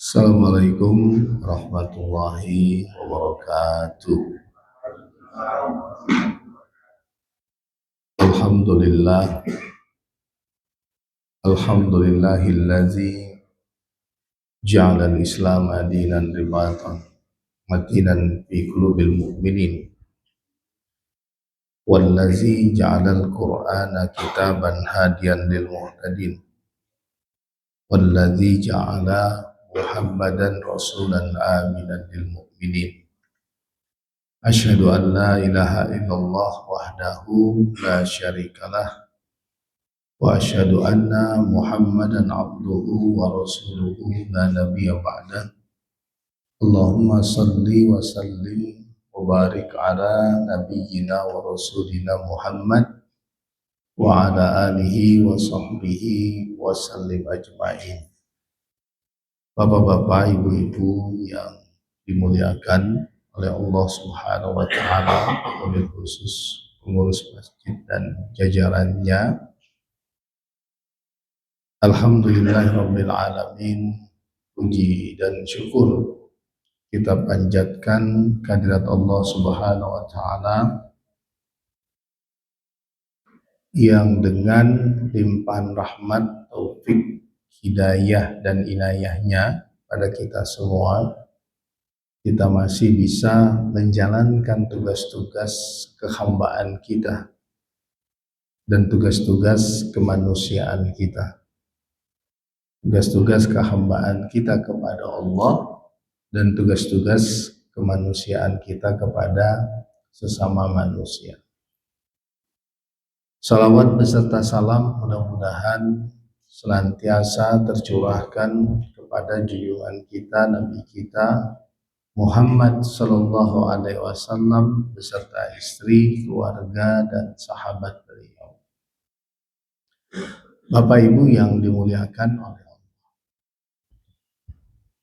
Assalamualaikum warahmatullahi wabarakatuh. Alhamdulillah, alhamdulillahillazi ja'ala al-islam dinan ribatan matinan fi qulubil mu'minin wallazi ja'ala al-qur'ana kitaban hadiyan lil muhtadin wallazi ja'ala Muhammadan rasulan aminan lil mu'minin. Asyhadu an la ilaha illallah wahdahu la syarikalah wa asyhadu anna Muhammadan abduhu wa rasuluhu la nabiyya ba'da. Allahumma salli wa sallim wa barik ala nabiyyina wa rasulina Muhammad wa ala alihi wa sahbihi wa sallim ajma'in. Bapak-bapak, ibu-ibu yang dimuliakan oleh Allah Subhanahu wa taala, wabil khusus pengurus masjid dan jajarannya. Alhamdulillahirabbil alamin, puji dan syukur kita panjatkan kehadirat Allah Subhanahu wa taala yang dengan limpahan rahmat, taufik, hidayah dan inayahnya pada kita semua, kita masih bisa menjalankan tugas-tugas kehambaan kita dan tugas-tugas kemanusiaan kita, tugas-tugas kehambaan kita kepada Allah dan tugas-tugas kemanusiaan kita kepada sesama manusia. Salawat beserta salam mudah-mudahan senantiasa tercurahkan kepada junjungan kita, Nabi kita Muhammad sallallahu alaihi wasallam beserta istri, keluarga dan sahabat beliau. Bapak Ibu yang dimuliakan oleh Allah,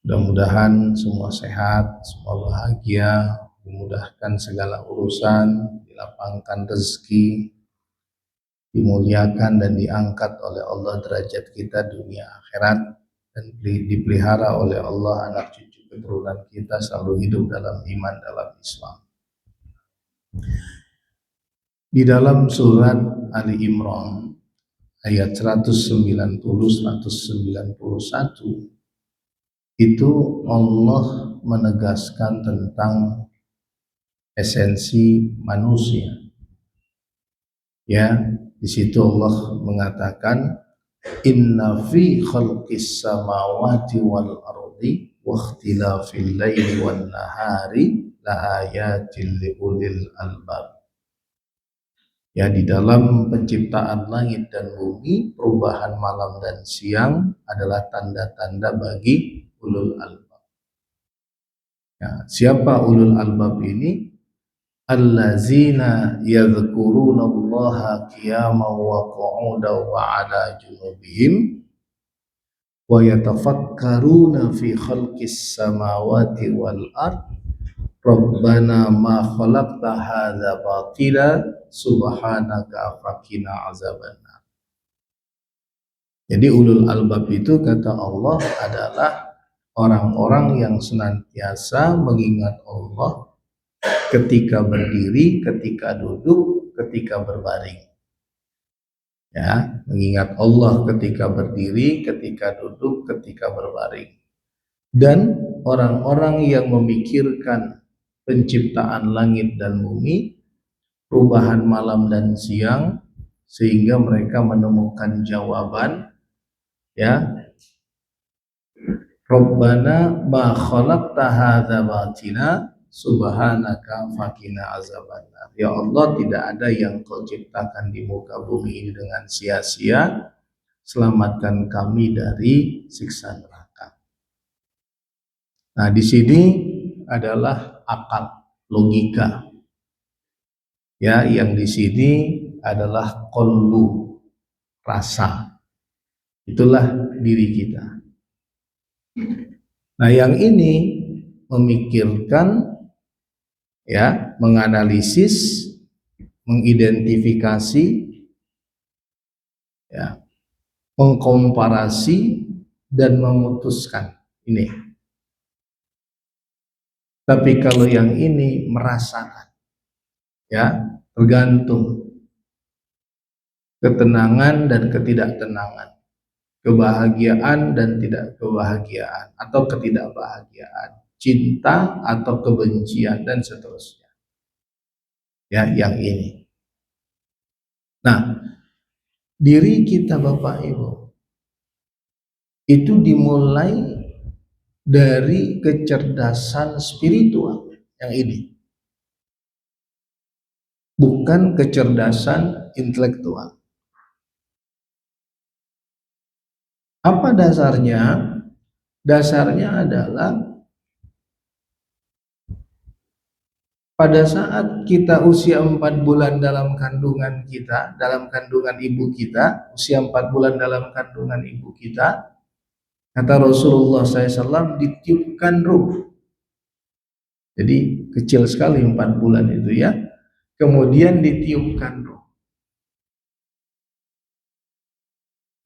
mudah-mudahan semua sehat, semua bahagia, dimudahkan segala urusan, dilapangkan rezeki, dimuliakan dan diangkat oleh Allah derajat kita dunia akhirat, dan dipelihara oleh Allah anak cucu keturunan kita selalu hidup dalam iman, dalam Islam. Di dalam surat Ali Imran ayat 190-191 itu Allah menegaskan tentang esensi manusia. Ya, di situ Allah mengatakan inna fi khalqis samawati wal ardi wa ikhtilafil laili wan nahari la ayatil liulil albab. Ya, di dalam penciptaan langit dan bumi, perubahan malam dan siang adalah tanda-tanda bagi ulul albab. Ya, siapa ulul albab ini? Allazina yadhkuruna Allaha qiyaman wa qu'udan wa 'ala junubihim wa yatafakkaruna fi khalqis samawati wal ard Rabbana ma khalaqta hadza batila subhanaka faqina azabannar. Jadi ulul albab itu kata Allah adalah orang-orang yang senantiasa mengingat Allah ketika berdiri, ketika duduk, ketika berbaring. Ya, mengingat Allah ketika berdiri, ketika duduk, ketika berbaring. Dan orang-orang yang memikirkan penciptaan langit dan bumi, perubahan malam dan siang, sehingga mereka menemukan jawaban, ya, Rabbana ma khalaqta hadza batila subhanaka faqina azabannar. Ya Allah, tidak ada yang kau ciptakan di muka bumi ini dengan sia-sia, selamatkan kami dari siksa neraka. Nah, di sini adalah akal, logika. Ya, yang di sini adalah qalbu, rasa. Itulah diri kita. Nah, yang ini memikirkan, ya, menganalisis, mengidentifikasi, ya, mengkomparasi dan memutuskan. Ini Tapi kalau yang ini merasakan, ya, tergantung ketenangan dan ketidaktenangan, kebahagiaan dan tidak kebahagiaan atau ketidakbahagiaan, cinta atau kebencian dan seterusnya. Ya, yang ini. Nah, diri kita Bapak Ibu itu dimulai dari kecerdasan spiritual yang ini, bukan kecerdasan intelektual. Apa dasarnya? Dasarnya adalah pada saat kita usia 4 bulan dalam kandungan kita, dalam kandungan ibu kita, usia 4 bulan dalam kandungan ibu kita, kata Rasulullah SAW, ditiupkan ruh. Jadi kecil sekali 4 bulan itu ya. Kemudian ditiupkan ruh.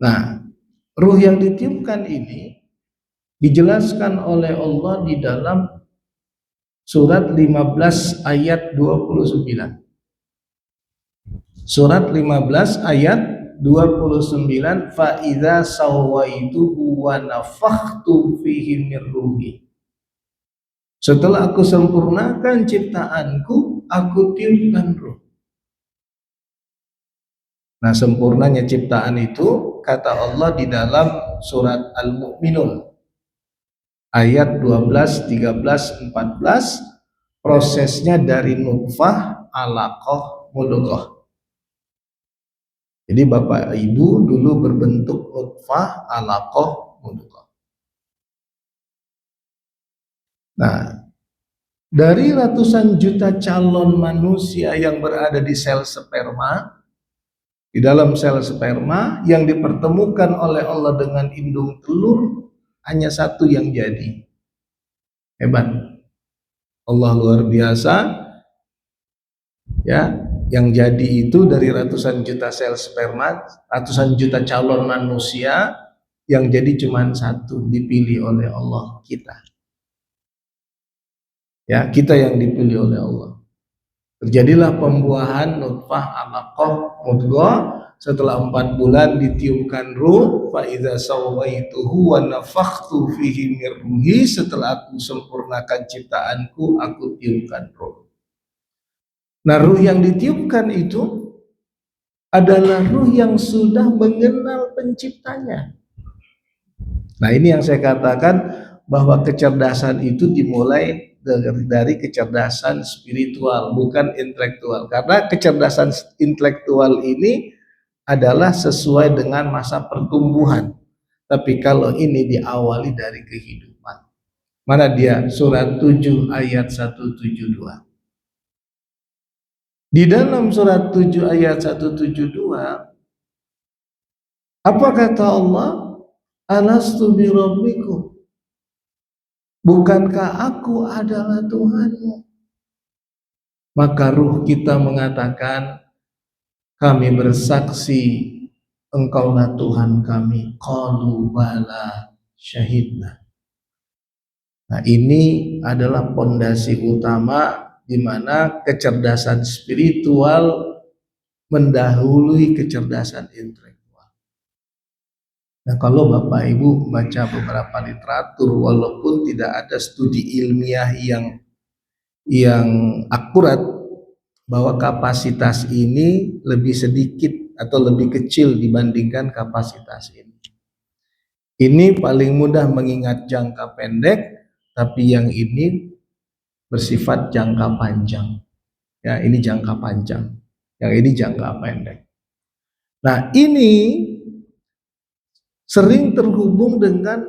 Nah, ruh yang ditiupkan ini dijelaskan oleh Allah di dalam surat 15 ayat 29. Surat 15 ayat 29, fa idza sawaituhu wa nafakhtu fihi min ruhi. Setelah aku sempurnakan ciptaanku, aku tiupkan ruh. Nah, sempurnanya ciptaan itu kata Allah di dalam surat Al-Mu'minun ayat 12, 13, 14, prosesnya dari nutfah, alaqah, mudghah. Jadi Bapak Ibu dulu berbentuk nutfah, alaqah, mudghah. Nah, dari ratusan juta calon manusia yang berada di sel sperma, di dalam sel sperma yang dipertemukan oleh Allah dengan indung telur, hanya satu yang jadi. Hebat. Allah luar biasa. Ya, yang jadi itu dari ratusan juta sel sperma, ratusan juta calon manusia, yang jadi cuma satu, dipilih oleh Allah, kita. Ya, kita yang dipilih oleh Allah. Terjadilah pembuahan nutfah, alaqah, mudghah. Setelah 4 bulan ditiupkan ruh, fa idza sawaituhu wa nafakhtu fihi min ruhi. Setelah aku sempurnakan ciptaanku, aku tiupkan ruh. Nah, ruh yang ditiupkan itu adalah ruh yang sudah mengenal penciptanya. Nah, ini yang saya katakan bahwa kecerdasan itu dimulai dari kecerdasan spiritual, bukan intelektual. Karena kecerdasan intelektual ini adalah sesuai dengan masa pertumbuhan. Tapi kalau ini diawali dari kehidupan. Mana dia? Surat 7 ayat 172. Di dalam surat 7 ayat 172, apa kata Allah? Alastu bi rabbikum. Bukankah aku adalah Tuhanmu? Maka ruh kita mengatakan, kami bersaksi engkaulah Tuhan kami. Qalu bala syahidna. Nah, ini adalah pondasi utama di mana kecerdasan spiritual mendahului kecerdasan intelektual. Nah, kalau Bapak Ibu baca beberapa literatur, walaupun tidak ada studi ilmiah yang akurat bahwa kapasitas ini lebih sedikit atau lebih kecil dibandingkan kapasitas ini. Ini paling mudah mengingat jangka pendek, tapi yang ini bersifat jangka panjang. Ya, ini jangka panjang. Yang ini jangka pendek. Nah, ini sering terhubung dengan,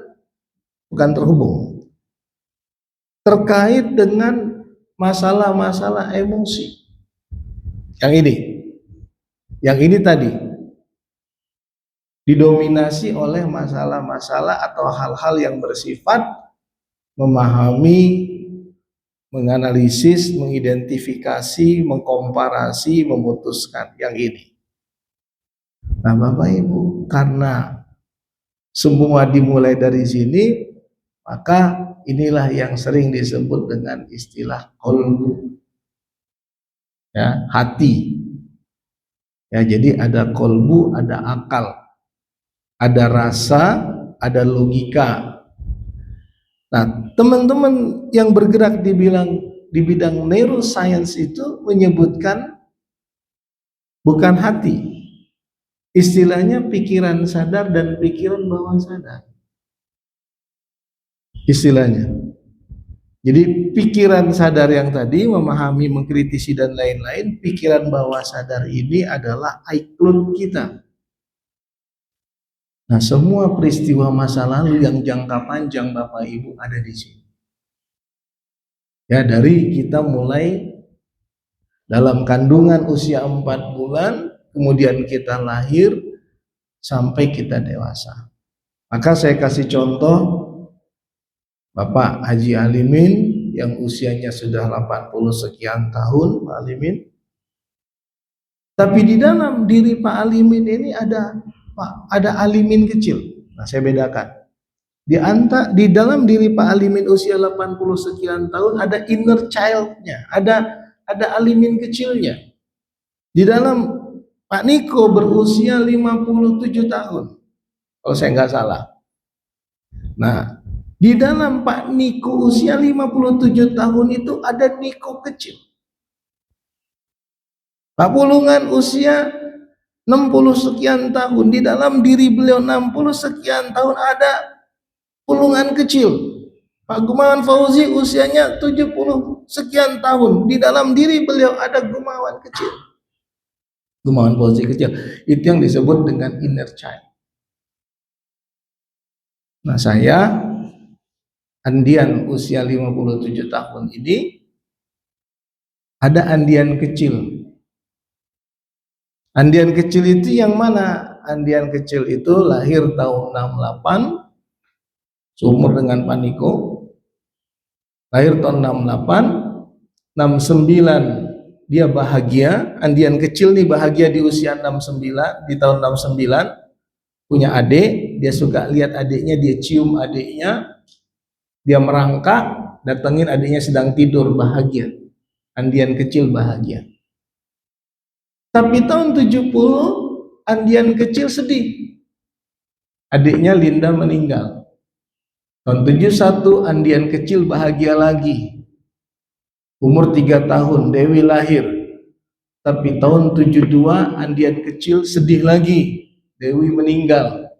bukan terhubung, terkait dengan masalah-masalah emosi. Yang ini tadi didominasi oleh masalah-masalah atau hal-hal yang bersifat memahami, menganalisis, mengidentifikasi, mengkomparasi, memutuskan. Yang ini. Nah, Bapak Ibu, karena semua dimulai dari sini, maka inilah yang sering disebut dengan istilah kolbu, ya, hati. Ya, jadi ada kolbu, ada akal, ada rasa, ada logika. Nah, teman-teman yang bergerak di bidang neuroscience itu menyebutkan bukan hati, istilahnya pikiran sadar dan pikiran bawah sadar, istilahnya. Jadi pikiran sadar yang tadi memahami, mengkritisi dan lain-lain, pikiran bawah sadar ini adalah iCloud kita. Nah, semua peristiwa masa lalu yang jangka panjang Bapak Ibu ada di sini. Ya, dari kita mulai dalam kandungan usia 4 bulan, kemudian kita lahir sampai kita dewasa. Maka saya kasih contoh Bapak Haji Alimin yang usianya sudah 80 sekian tahun, Pak Alimin. Tapi di dalam diri Pak Alimin ini ada Alimin kecil. Nah, saya bedakan. Di dalam diri Pak Alimin usia 80 sekian tahun ada inner child-nya, ada Alimin kecilnya. Di dalam Pak Niko berusia 57 tahun, kalau saya nggak salah. Nah, di dalam Pak Niko usia 57 tahun itu ada Niko kecil. Pak Pulungan usia 60 sekian tahun, di dalam diri beliau 60 sekian tahun ada Pulungan kecil. Pak Gumawan Fauzi usianya 70 sekian tahun, di dalam diri beliau ada Gumawan kecil. Gumawan Fauzi kecil, itu yang disebut dengan inner child. Nah, saya Andian usia 57 tahun ini ada Andian kecil. Andian kecil itu yang mana? Andian kecil itu lahir tahun 68, seumur dengan Pak Niko. Lahir tahun 68, 69 dia bahagia. Andian kecil nih bahagia di usia 69, di tahun 69, punya adik, dia suka lihat adiknya, dia cium adiknya, dia merangkak, datengin adiknya sedang tidur, bahagia. Andian kecil bahagia. Tapi tahun 70 Andian kecil sedih, adiknya Linda meninggal. Tahun 71 Andian kecil bahagia lagi, umur 3 tahun Dewi lahir. Tapi tahun 72 Andian kecil sedih lagi, Dewi meninggal.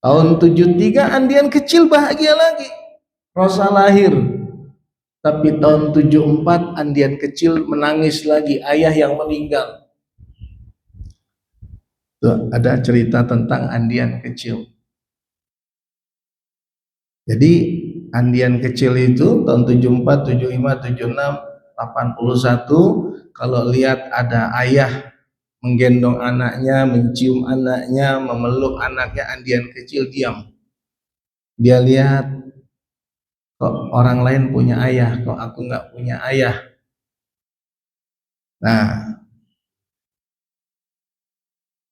Tahun 73 Andian kecil bahagia lagi, Rosa lahir. Tapi tahun 74 Andian kecil menangis lagi, ayah yang meninggal. Tuh, ada cerita tentang Andian kecil. Jadi Andian kecil itu tahun 74, 75, 76, 81, kalau lihat ada ayah menggendong anaknya, mencium anaknya, memeluk anaknya, Andian kecil diam. Dia lihat, kok orang lain punya ayah, kok aku nggak punya ayah. Nah,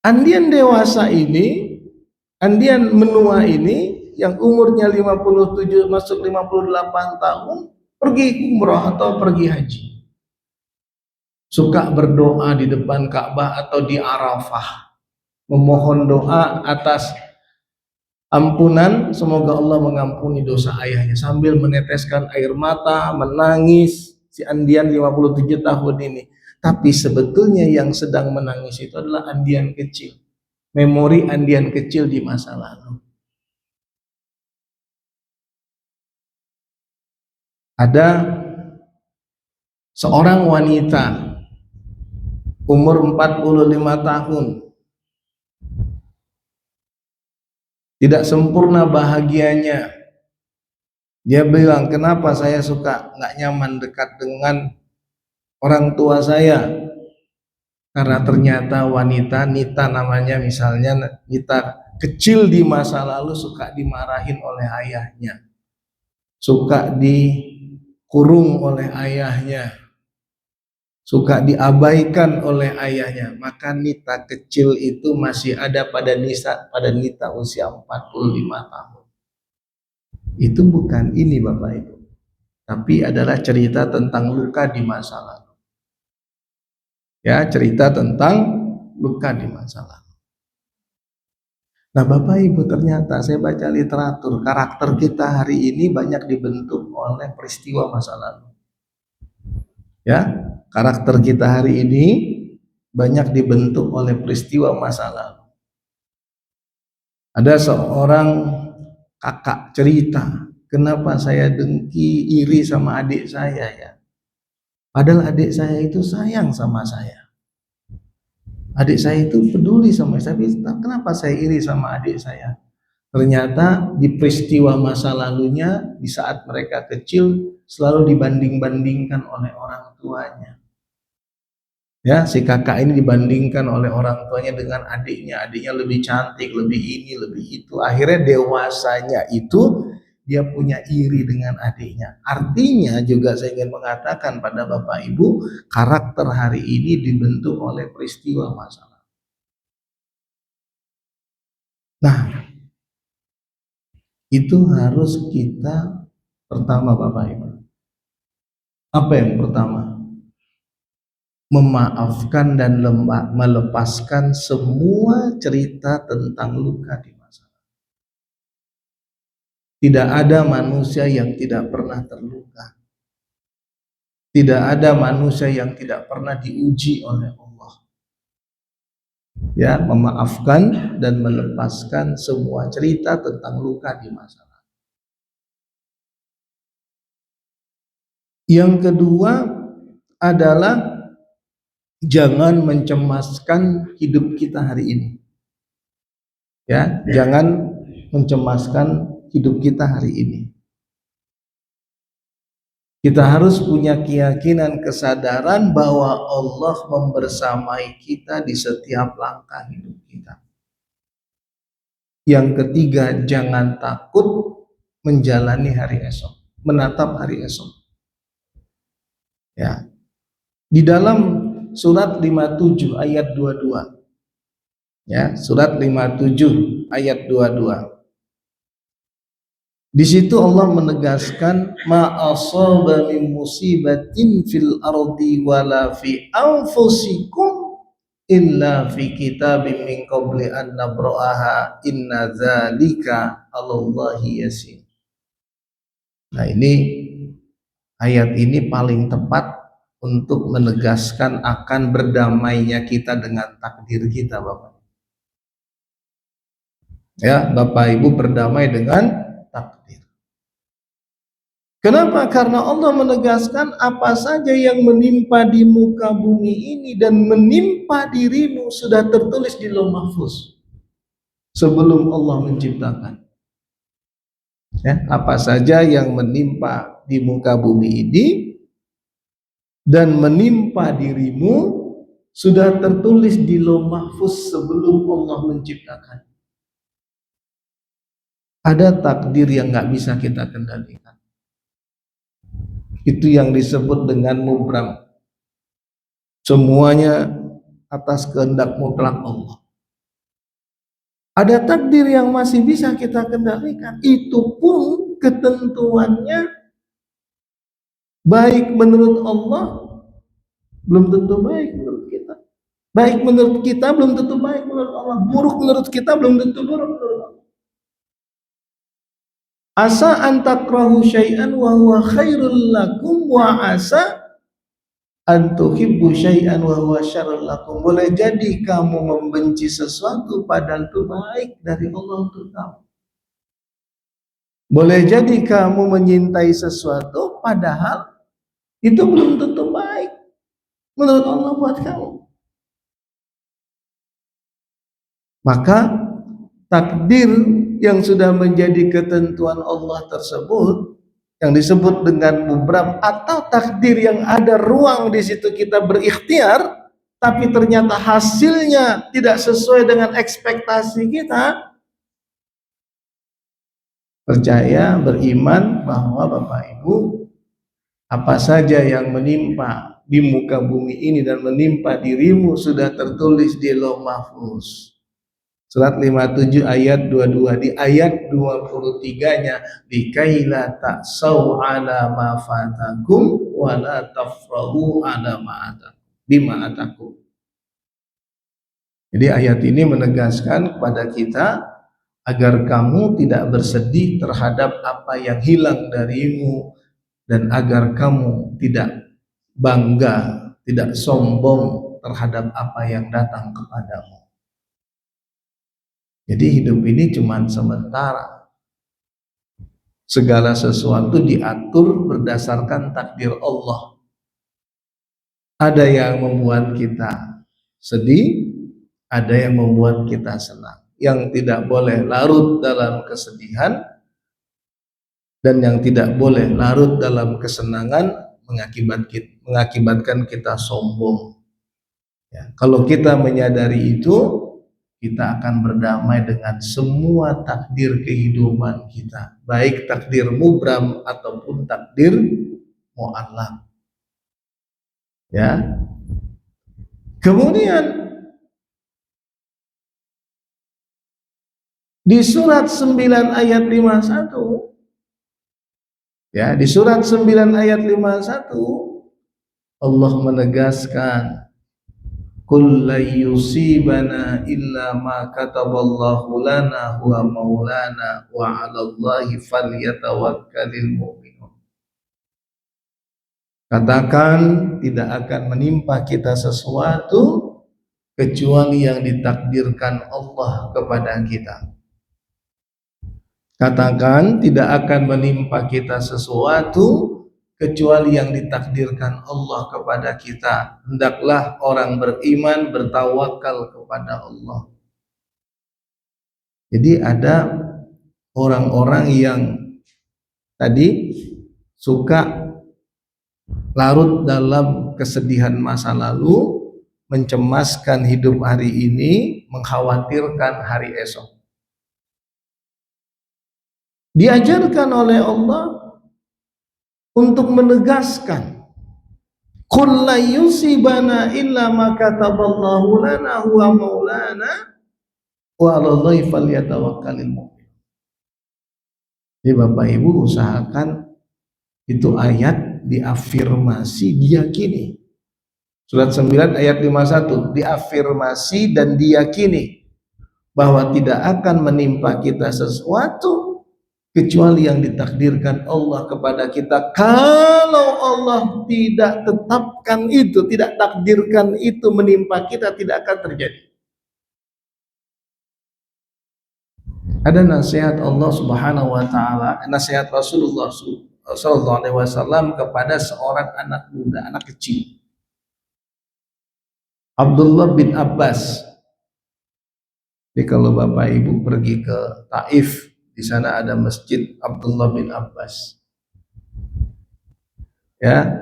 Andian dewasa ini, Andian menua ini, yang umurnya 57 masuk 58 tahun, pergi umrah atau pergi haji. Suka berdoa di depan Ka'bah atau di Arafah, memohon doa atas ampunan, semoga Allah mengampuni dosa ayahnya, sambil meneteskan air mata, menangis. Si Andian 57 tahun ini. Tapi sebetulnya yang sedang menangis itu adalah Andian kecil, memori Andian kecil di masa lalu. Ada seorang wanita umur 45 tahun, tidak sempurna bahagianya. Dia bilang, kenapa saya suka nggak nyaman dekat dengan orang tua saya? Karena ternyata wanita, Nita namanya misalnya, Nita kecil di masa lalu suka dimarahin oleh ayahnya, suka dikurung oleh ayahnya, suka diabaikan oleh ayahnya. Maka Nita kecil itu masih ada pada Nita usia 45 tahun. Itu bukan ini Bapak Ibu, tapi adalah cerita tentang luka di masa lalu. Ya, cerita tentang luka di masa lalu. Nah Bapak Ibu, ternyata saya baca literatur, karakter kita hari ini banyak dibentuk oleh peristiwa masa lalu. Ya, karakter kita hari ini banyak dibentuk oleh peristiwa masa lalu. Ada seorang kakak cerita, kenapa saya dengki, iri sama adik saya ya. Padahal adik saya itu sayang sama saya. Adik saya itu peduli sama saya, tapi kenapa saya iri sama adik saya? Ternyata di peristiwa masa lalunya, di saat mereka kecil, selalu dibanding-bandingkan oleh orang tuanya. Ya, si kakak ini dibandingkan oleh orang tuanya dengan adiknya. Adiknya lebih cantik, lebih ini, lebih itu. Akhirnya dewasanya itu, dia punya iri dengan adiknya. Artinya juga saya ingin mengatakan pada Bapak Ibu, karakter hari ini dibentuk oleh peristiwa masa lalu. Nah, itu harus kita pertama Bapak Ibu. Apa yang pertama? Memaafkan dan melepaskan semua cerita tentang luka di masa lalu. Tidak ada manusia yang tidak pernah terluka. Tidak ada manusia yang tidak pernah diuji oleh Allah. Ya, memaafkan dan melepaskan semua cerita tentang luka di masa lalu. Yang kedua adalah jangan mencemaskan hidup kita hari ini. Ya, jangan mencemaskan hidup kita hari ini. Kita harus punya keyakinan, kesadaran bahwa Allah membersamai kita di setiap langkah hidup kita. Yang ketiga, jangan takut menjalani hari esok, menatap hari esok. Ya. Di dalam surat 57 ayat 22. Ya, surat 57 ayat 22. Di situ Allah menegaskan ma asaba min musibatin fil ardi wala fi anfusikum illa fi kitabim min qabli an nabra'aha inna dzalika 'alallahi yasir. Nah, ini ayat ini paling tepat untuk menegaskan akan berdamainya kita dengan takdir kita, Bapak. Ya, Bapak Ibu, berdamai dengan takdir. Kenapa? Karena Allah menegaskan apa saja yang menimpa di muka bumi ini dan menimpa dirimu sudah tertulis di Lauh Mahfuz sebelum Allah menciptakan. Ya, apa saja yang menimpa di muka bumi ini dan menimpa dirimu sudah tertulis di Lauh Mahfuz sebelum Allah menciptakan. Ada takdir yang nggak bisa kita kendalikan. Itu yang disebut dengan mubram. Semuanya atas kehendak mutlak Allah. Ada takdir yang masih bisa kita kendalikan. Itu pun ketentuannya baik menurut Allah, belum tentu baik menurut kita. Baik menurut kita belum tentu baik menurut Allah. Buruk menurut kita belum tentu buruk menurut Allah. Asa antakrahu syai'an wa huwa khairul lakum wa asa antuhibbu syai'an wa huwa syarrul lakum. Boleh jadi kamu membenci sesuatu padahal itu baik dari Allah untuk kamu. Boleh jadi kamu menyintai sesuatu padahal itu belum tentu baik menurut Allah buat kamu. Maka takdir yang sudah menjadi ketentuan Allah tersebut yang disebut dengan mubram atau takdir yang ada ruang di situ kita berikhtiar tapi ternyata hasilnya tidak sesuai dengan ekspektasi kita, percaya, beriman bahwa Bapak Ibu, apa saja yang menimpa di muka bumi ini dan menimpa dirimu sudah tertulis di Lauh Mahfuz. Surat 57 ayat 22. Di ayat 23-nya, likaila ta'sau ala ma fatakum wa la tafrahu ala ma atakum bima atakum. Jadi ayat ini menegaskan kepada kita agar kamu tidak bersedih terhadap apa yang hilang darimu, dan agar kamu tidak bangga, tidak sombong terhadap apa yang datang kepadamu. Jadi hidup ini cuma sementara. Segala sesuatu diatur berdasarkan takdir Allah. Ada yang membuat kita sedih, ada yang membuat kita senang. Yang tidak boleh larut dalam kesedihan, dan yang tidak boleh larut dalam kesenangan mengakibatkan kita sombong. Ya, kalau kita menyadari itu, kita akan berdamai dengan semua takdir kehidupan kita, baik takdir mubram ataupun takdir mu'allaq. Ya. Kemudian di surat 9 ayat 51, ya, di surat 9 ayat 51 Allah menegaskan, Qul la yusibana illa ma kataballahu lana huwa maulana wa 'alallahi falyatawakkalul mu'minun. Katakan, tidak akan menimpa kita sesuatu kecuali yang ditakdirkan Allah kepada kita. Katakan, tidak akan menimpa kita sesuatu kecuali yang ditakdirkan Allah kepada kita. Hendaklah orang beriman bertawakal kepada Allah. Jadi ada orang-orang yang tadi suka larut dalam kesedihan masa lalu, mencemaskan hidup hari ini, mengkhawatirkan hari esok. Diajarkan oleh Allah untuk menegaskan, Qul la yusibana illa ma kataballahu lana huwa maulana wa 'alallahi falyatawakkalul mu'minun. Jadi Bapak Ibu usahakan itu ayat diafirmasi, diyakini. Surat 9 ayat 51 diafirmasi dan diyakini bahwa tidak akan menimpa kita sesuatu kecuali yang ditakdirkan Allah kepada kita. Kalau Allah tidak tetapkan itu, tidak takdirkan itu menimpa kita, tidak akan terjadi. Ada nasihat Allah Subhanahu wa taala, nasihat Rasulullah sallallahu alaihi wasallam kepada seorang anak muda, anak kecil. Abdullah bin Abbas. Jadi kalau Bapak Ibu pergi ke Taif, di sana ada masjid Abdullah bin Abbas. Ya,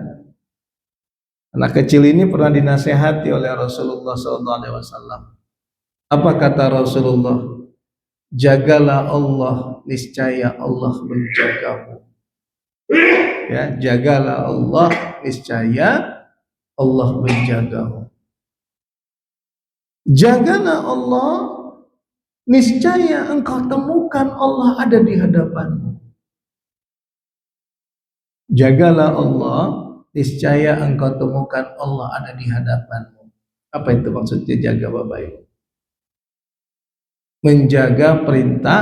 anak kecil ini pernah dinasehati oleh Rasulullah SAW. Apa kata Rasulullah? Jagalah Allah, niscaya Allah menjagamu. Ya, jagalah Allah, niscaya Allah menjagamu. Jagalah Allah, niscaya engkau temukan Allah ada di hadapanmu. Jagalah Allah, niscaya engkau temukan Allah ada di hadapanmu. Apa itu maksudnya jaga Bapak Ibu? Menjaga perintah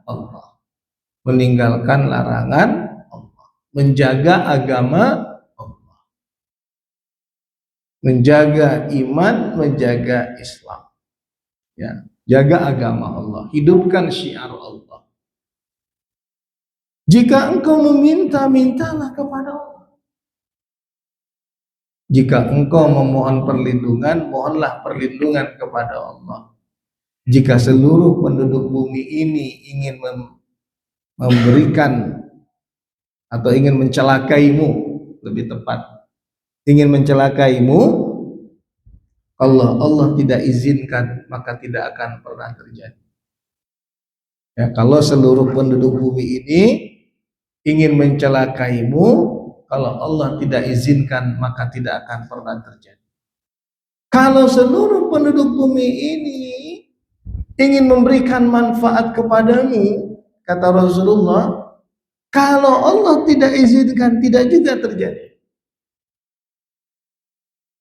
Allah, meninggalkan larangan Allah, menjaga agama Allah, menjaga iman, menjaga Islam. Ya. Jaga agama Allah, hidupkan syiar Allah. Jika engkau meminta, mintalah kepada Allah. Jika engkau memohon perlindungan, mohonlah perlindungan kepada Allah. Jika seluruh penduduk bumi ini ingin memberikan atau ingin mencelakaimu, lebih tepat, ingin mencelakaimu, Allah tidak izinkan, maka tidak akan pernah terjadi. Ya, kalau seluruh penduduk bumi ini ingin mencelakaimu, kalau Allah tidak izinkan, maka tidak akan pernah terjadi. Kalau seluruh penduduk bumi ini ingin memberikan manfaat kepadamu, kata Rasulullah, kalau Allah tidak izinkan, tidak juga terjadi.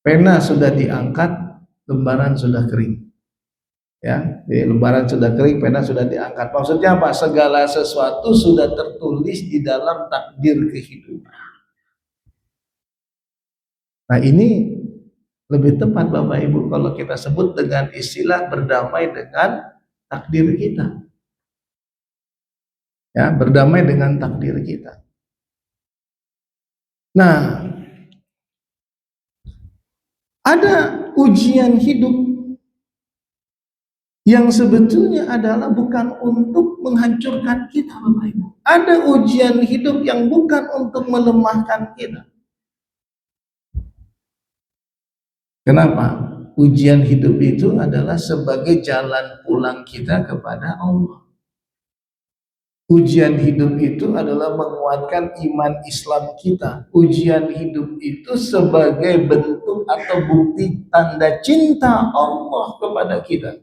Pena sudah diangkat, lembaran sudah kering. Ya, jadi lembaran sudah kering, pena sudah diangkat. Maksudnya apa? Segala sesuatu sudah tertulis di dalam takdir kehidupan. Nah, ini lebih tepat Bapak Ibu kalau kita sebut dengan istilah berdamai dengan takdir kita. Ya, berdamai dengan takdir kita. Nah, ada ujian hidup yang sebetulnya adalah bukan untuk menghancurkan kita, Bapak Ibu. Ada ujian hidup yang bukan untuk melemahkan kita. Kenapa? Ujian hidup itu adalah sebagai jalan pulang kita kepada Allah. Ujian hidup itu adalah menguatkan iman Islam kita. Ujian hidup itu sebagai bentuk atau bukti tanda cinta Allah kepada kita.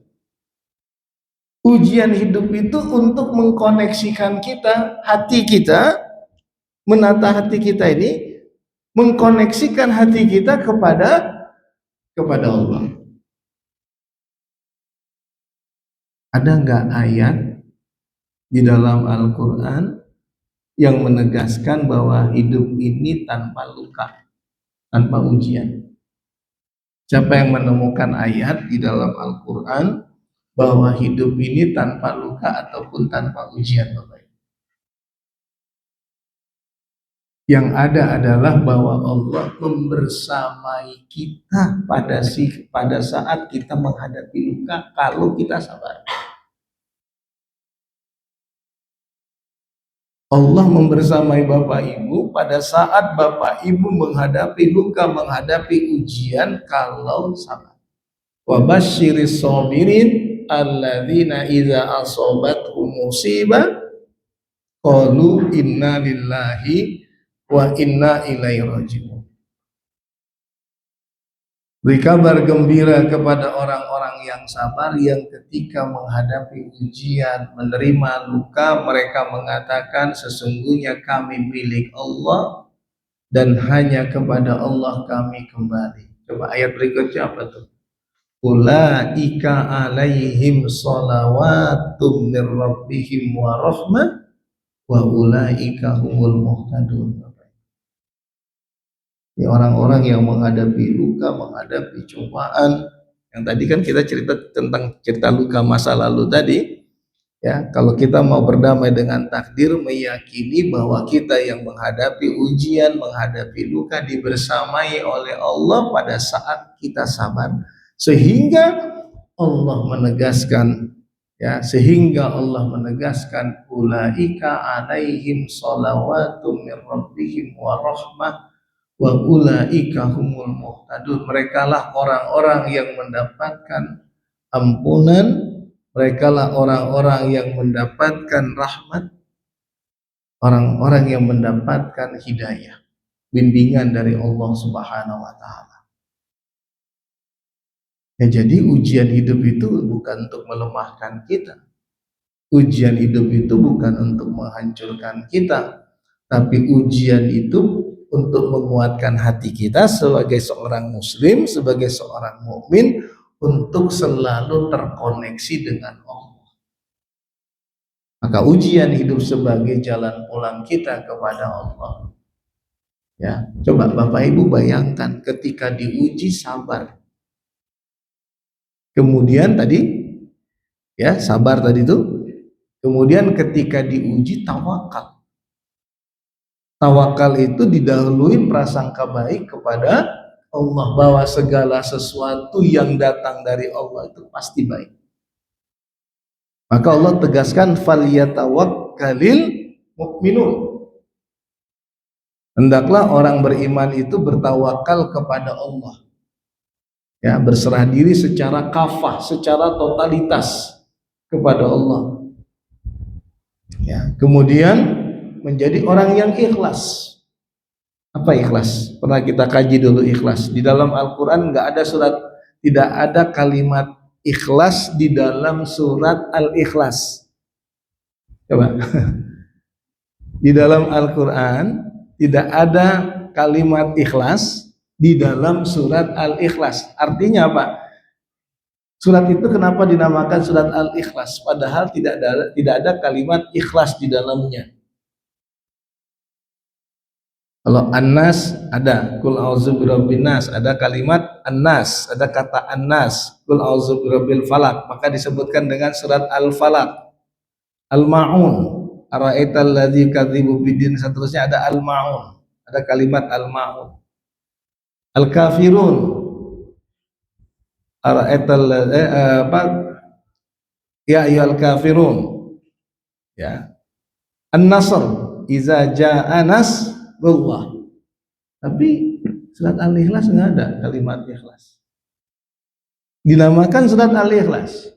Ujian hidup itu untuk mengkoneksikan kita, hati kita, menata hati kita ini, mengkoneksikan hati kita kepada Allah. Ada nggak ayat di dalam Al-Quran yang menegaskan bahwa hidup ini tanpa luka, tanpa ujian? Siapa yang menemukan ayat di dalam Al-Quran bahwa hidup ini tanpa luka ataupun tanpa ujian, Bapak? Yang ada adalah bahwa Allah membersamai kita pada saat kita menghadapi luka kalau kita sabar. Allah membersamai Bapak Ibu pada saat Bapak Ibu menghadapi luka, menghadapi ujian kalau sabar. Wa basyiris sabirin alladzina idza asabathum musibah qalu inna lillahi wa inna ilaihi raji'un. Beri kabar gembira kepada orang-orang yang sabar yang ketika menghadapi ujian, menerima luka, mereka mengatakan sesungguhnya kami milik Allah dan hanya kepada Allah kami kembali. Coba ayat berikutnya apa tuh? Ulaika alaihim salawatum mir rabbihim wa rahmah wa ulaika humul muhtadun. Orang-orang yang menghadapi luka, menghadapi cobaan, yang tadi kan kita cerita tentang cerita luka masa lalu tadi, ya. Kalau kita mau berdamai dengan takdir, meyakini bahwa kita yang menghadapi ujian, menghadapi luka dibersamai oleh Allah pada saat kita sabar, sehingga Allah menegaskan, ya, sehingga Allah menegaskan ulaika alaihim shalawatum mir rabbihim wa rahmah wa ulaika humul muhtadun. Merekalah orang-orang yang mendapatkan ampunan, merekalah orang-orang yang mendapatkan rahmat, orang-orang yang mendapatkan hidayah, bimbingan dari Allah Subhanahu wa taala. Ya, jadi ujian hidup itu bukan untuk melemahkan kita. Ujian hidup itu bukan untuk menghancurkan kita, tapi ujian itu untuk menguatkan hati kita sebagai seorang muslim, sebagai seorang mukmin, untuk selalu terkoneksi dengan Allah. Maka ujian hidup sebagai jalan pulang kita kepada Allah. Ya, coba Bapak Ibu bayangkan ketika diuji sabar. Kemudian tadi, ya, sabar tadi itu. Kemudian ketika diuji tawakal. Tawakal itu didahului prasangka baik kepada Allah, bahwa segala sesuatu yang datang dari Allah itu pasti baik. Maka Allah tegaskan falyatawakkalil mu'minun. Hendaklah orang beriman itu bertawakal kepada Allah. Ya, berserah diri secara kafah, secara totalitas kepada Allah. Ya, kemudian menjadi orang yang ikhlas. Apa ikhlas? Pernah kita kaji dulu ikhlas. Di dalam Al-Quran nggak ada surat, tidak ada kalimat ikhlas di dalam surat Al-Ikhlas? Coba. Di dalam Al-Quran tidak ada kalimat ikhlas di dalam surat Al-Ikhlas. Artinya apa? Surat itu kenapa dinamakan surat Al-Ikhlas? Padahal tidak ada kalimat ikhlas di dalamnya. Kalau An-Nas ada, Qul a'udzu birabbin nas, ada kalimat An-Nas, ada kata An-Nas, Qul a'udzu birabbil falaq, maka disebutkan dengan surat Al-Falaq. Al-Ma'un, ara'aital ladzi kadzibu biddin, seterusnya ada Al-Ma'un, ada kalimat Al-Ma'un. Al-Kafirun, ara'aital ya ayyuhal kafirun, ya. An-Nasr, iza ja'a nasrullah. Tapi surat Al-Ikhlas nggak ada kalimat ikhlas. Dinamakan surat Al-Ikhlas.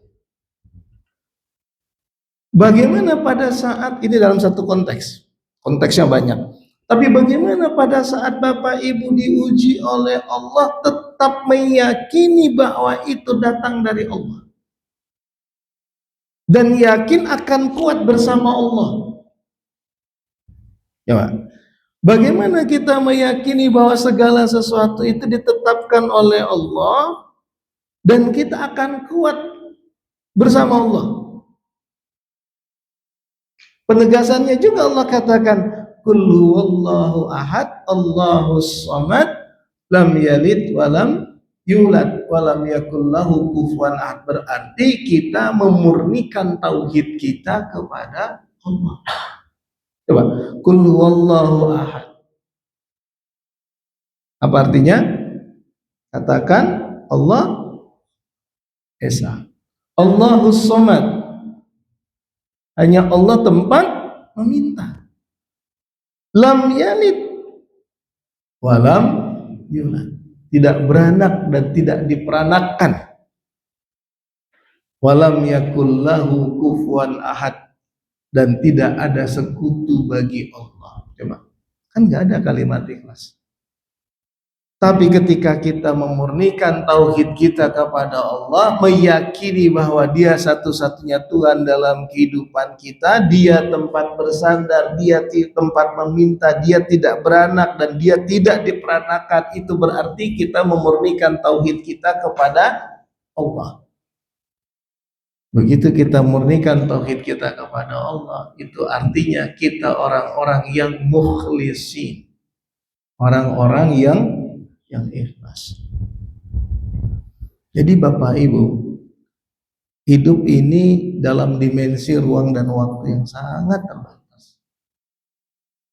Bagaimana pada saat ini dalam satu konteks? Konteksnya banyak. Tapi bagaimana pada saat Bapak Ibu diuji oleh Allah tetap meyakini bahwa itu datang dari Allah? Dan yakin akan kuat bersama Allah. Ya, Pak. Bagaimana kita meyakini bahwa segala sesuatu itu ditetapkan oleh Allah dan kita akan kuat bersama Allah? Penegasannya juga Allah katakan, Qul huwallahu ahad, Allahus samad, lam yalid walam yulad walam yakul lahu kufuwan ahad. Berarti kita memurnikan tauhid kita kepada Allah. Coba, Qul huwallahu ahad. Apa artinya? Katakan Allah Esa. Allahus samad. Hanya Allah tempat meminta. Lam yalid walam yulad. Tidak beranak dan tidak diperanakkan. Walam yakul lahu kufuwan ahad. Dan tidak ada sekutu bagi Allah. Coba, kan nggak ada kalimat ikhlas. Tapi ketika kita memurnikan tauhid kita kepada Allah, meyakini bahwa Dia satu-satunya Tuhan dalam kehidupan kita, Dia tempat bersandar, Dia tempat meminta, Dia tidak beranak dan Dia tidak diperanakan, itu berarti kita memurnikan tauhid kita kepada Allah. Begitu kita murnikan tauhid kita kepada Allah, itu artinya kita orang-orang yang mukhlisin, orang-orang yang ikhlas. Jadi Bapak Ibu, hidup ini dalam dimensi ruang dan waktu yang sangat terbatas.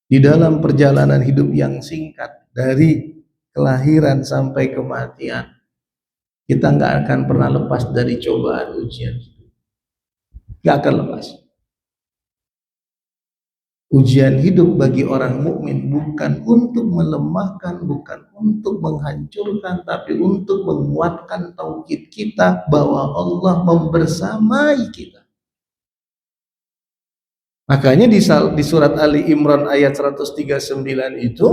Di dalam perjalanan hidup yang singkat dari kelahiran sampai kematian, kita nggak akan pernah lepas dari cobaan ujian. Gak akan lepas. Ujian hidup bagi orang mukmin bukan untuk melemahkan, bukan untuk menghancurkan, tapi untuk menguatkan tauhid kita bahwa Allah membersamai kita. Makanya di surat Ali Imran ayat 139 itu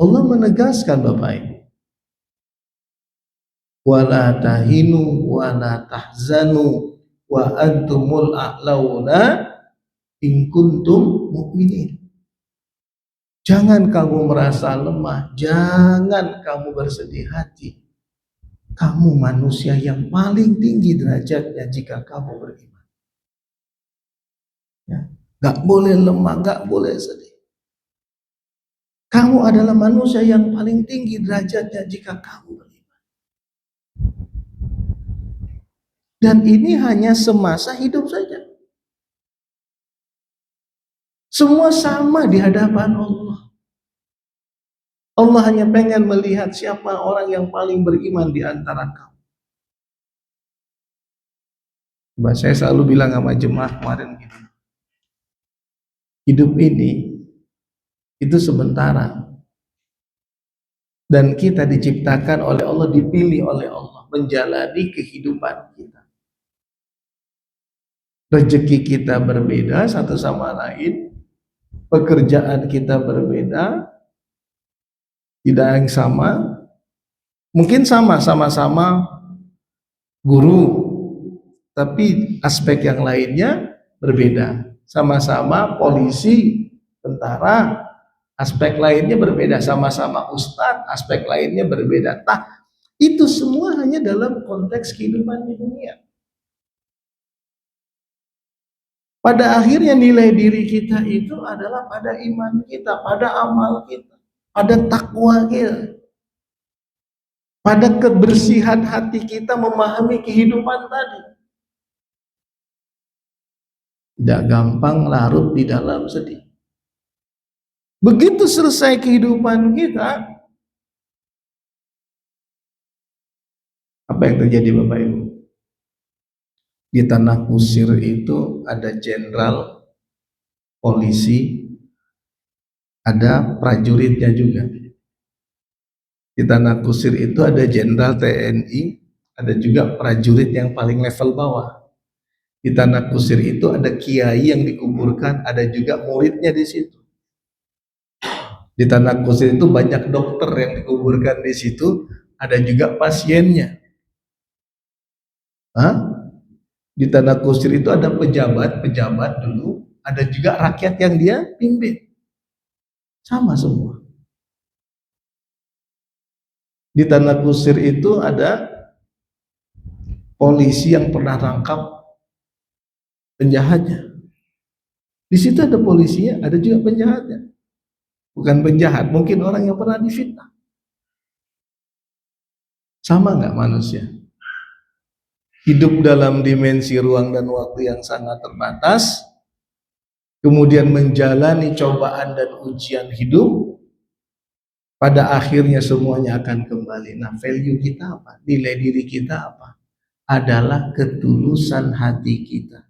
Allah menegaskan Bapak Ibu, wala tahinu wala tahzanu wa antumul a'launa in kuntum mu'minin. Jangan kamu merasa lemah, jangan kamu bersedih hati. Kamu manusia yang paling tinggi derajatnya jika kamu beriman. Ya, gak boleh lemah, gak boleh sedih. Kamu adalah manusia yang paling tinggi derajatnya jika kamu beriman. Dan ini hanya semasa hidup saja. Semua sama di hadapan Allah. Allah hanya pengen melihat siapa orang yang paling beriman di antara kamu. Saya selalu bilang sama jemaah kemarin gitu. Hidup ini itu sementara. Dan kita diciptakan oleh Allah, dipilih oleh Allah menjalani kehidupan kita. Rezeki kita berbeda satu sama lain, pekerjaan kita berbeda, tidak yang sama, mungkin sama-sama guru, tapi aspek yang lainnya berbeda. Sama-sama polisi, tentara, aspek lainnya berbeda. Sama-sama ustadz, aspek lainnya berbeda. Nah, itu semua hanya dalam konteks kehidupan di dunia. Pada akhirnya nilai diri kita itu adalah pada iman kita, pada amal kita, pada takwa kita, pada kebersihan hati kita memahami kehidupan tadi. Tidak gampang larut di dalam sedih. Begitu selesai kehidupan kita, apa yang terjadi Bapak Ibu? Di tanah kusir itu ada jenderal polisi, ada prajuritnya juga. Di tanah kusir itu ada jenderal TNI, ada juga prajurit yang paling level bawah. Di tanah kusir itu ada kiai yang dikuburkan, ada juga muridnya di situ. Di tanah kusir itu banyak dokter yang dikuburkan di situ, ada juga pasiennya. Hah? Di tanah kusir itu ada pejabat dulu, ada juga rakyat yang dia pimpin. Sama semua. Di tanah kusir itu ada polisi yang pernah tangkap penjahatnya. Di situ ada polisinya, ada juga penjahatnya. Bukan penjahat, mungkin orang yang pernah difitnah. Sama nggak manusia? Hidup dalam dimensi ruang dan waktu yang sangat terbatas, kemudian menjalani cobaan dan ujian hidup, pada akhirnya semuanya akan kembali. Nah, value kita apa? Nilai diri kita apa? Adalah ketulusan hati kita.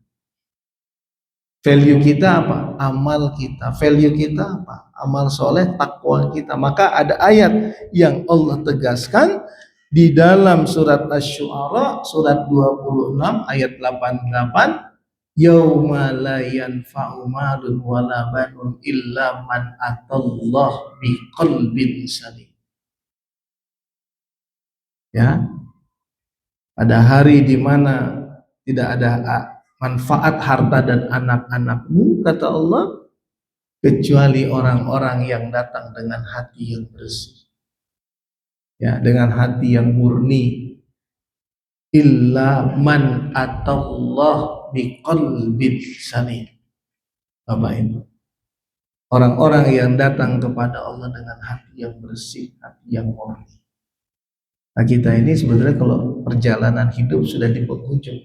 Value kita apa? Amal kita. Value kita apa? Amal soleh, takwa kita. Maka ada ayat yang Allah tegaskan di dalam surat Asy-Syu'ara surat 26 ayat 88, yauma la yanfa'u malun wala banun illa man atallah biqalbin salim. Ya, pada hari di mana tidak ada manfaat harta dan anak-anakmu, kata Allah, kecuali orang-orang yang datang dengan hati yang bersih, ya, dengan hati yang murni. Illa man atallah biqalbin salim. Bapak Ibu, orang-orang yang datang kepada Allah dengan hati yang bersih, hati yang murni. Nah, kita ini sebenarnya kalau perjalanan hidup sudah di penghujung,